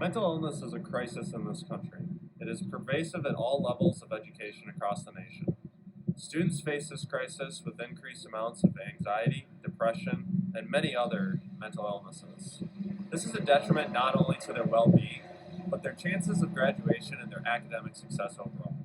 Mental illness is a crisis in this country. It is pervasive at all levels of education across the nation. Students face this crisis with increased amounts of anxiety, depression, and many other mental illnesses. This is a detriment not only to their well-being, but their chances of graduation and their academic success overall.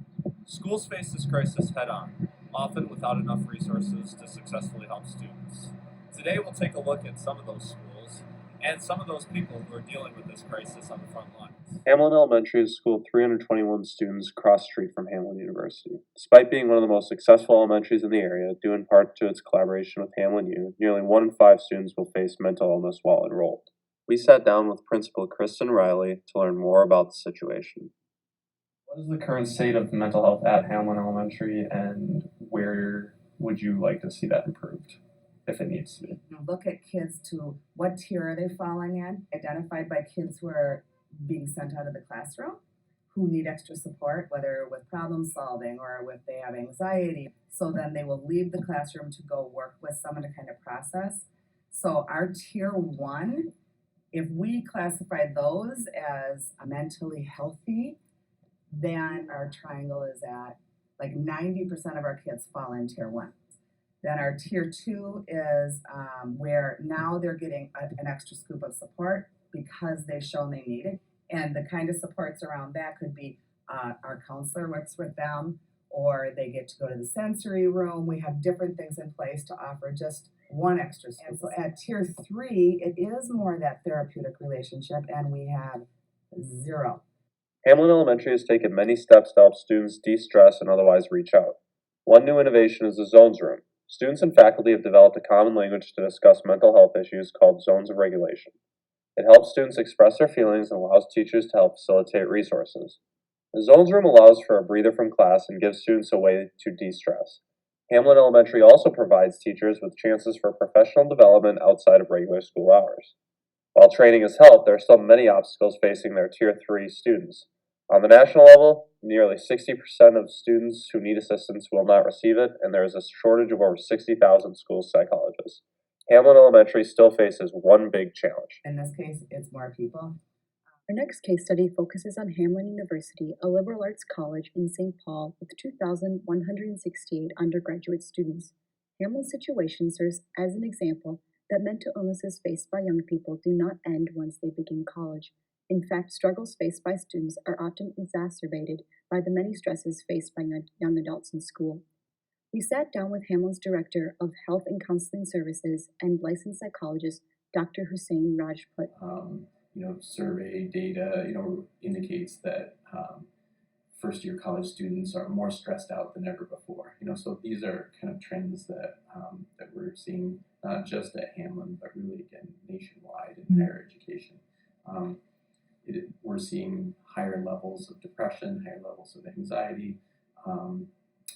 Schools face this crisis head-on, often without enough resources to successfully help students. Today we'll take a look at some of those schools and some of those people who are dealing with this crisis on the front lines. Hamlin Elementary is a school of 321 students across the street from Hamlin University. Despite being one of the most successful elementaries in the area, due in part to its collaboration with Hamlin U, nearly 1 in 5 students will face mental illness while enrolled. We sat down with Principal Kristen Riley to learn more about the situation. What is the current state of mental health at Hamlin Elementary, and where would you like to see that improved, if it needs to be? Look at kids to what tier are they falling in, identified by kids who are being sent out of the classroom, who need extra support, whether with problem solving or if they have anxiety. So then they will leave the classroom to go work with someone to kind of process. So our tier 1, if we classify those as mentally healthy, then our triangle is at like 90% of our kids fall in tier 1. Then our tier 2 is where now they're getting an extra scoop of support because they've shown they need it. And the kind of supports around that could be our counselor works with them, or they get to go to the sensory room. We have different things in place to offer just one extra scoop. And so at tier 3, it is more that therapeutic relationship, and we have 0. Hamlin Elementary has taken many steps to help students de-stress and otherwise reach out. One new innovation is the Zones Room. Students and faculty have developed a common language to discuss mental health issues called Zones of Regulation. It helps students express their feelings and allows teachers to help facilitate resources. The Zones Room allows for a breather from class and gives students a way to de-stress. Hamlin Elementary also provides teachers with chances for professional development outside of regular school hours. While training has helped, there are still many obstacles facing their Tier 3 students. On the national level, nearly 60% of students who need assistance will not receive it, and there is a shortage of over 60,000 school psychologists. Hamlin Elementary still faces one big challenge. In this case, it's more people. Our next case study focuses on Hamlin University, a liberal arts college in St. Paul with 2,168 undergraduate students. Hamlin's situation serves as an example that mental illnesses faced by young people do not end once they begin college. In fact, struggles faced by students are often exacerbated by the many stresses faced by young adults in school. We sat down with Hamlin's Director of Health and Counseling Services and licensed psychologist, Dr. Hussein Rajput. Survey data, indicates that first-year college students are more stressed out than ever before. So these are kind of trends that that we're seeing not just at Hamlin, but really again nationwide in higher education. We're seeing higher levels of depression, higher levels of anxiety,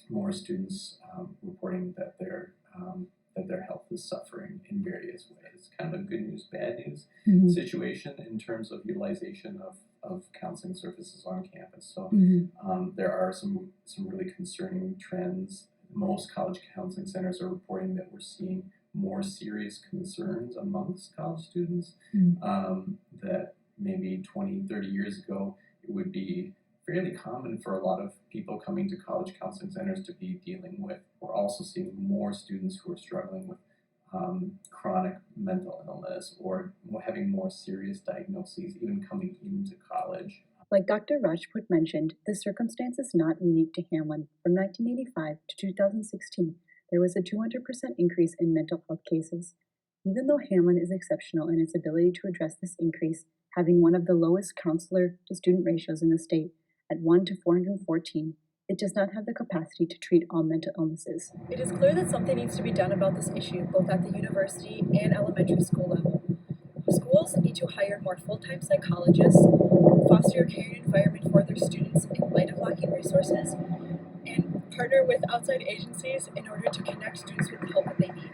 more students reporting that their health is suffering in various ways. Kind of a good news, bad news situation in terms of utilization of counseling services on campus. So there are some really concerning trends. Most college counseling centers are reporting that we're seeing more serious concerns amongst college students that maybe 20, 30 years ago, it would be fairly common for a lot of people coming to college counseling centers to be dealing with. We're also seeing more students who are struggling with chronic mental illness or having more serious diagnoses even coming into college. Like Dr. Rajput mentioned, this circumstance is not unique to Hamlin. From 1985 to 2016, there was a 200% increase in mental health cases. Even though Hamlin is exceptional in its ability to address this increase, having one of the lowest counselor-to-student ratios in the state at 1 to 414, it does not have the capacity to treat all mental illnesses. It is clear that something needs to be done about this issue, both at the university and elementary school level. Schools need to hire more full-time psychologists, foster a caring environment for their students in light of lacking resources, and partner with outside agencies in order to connect students with the help that they need.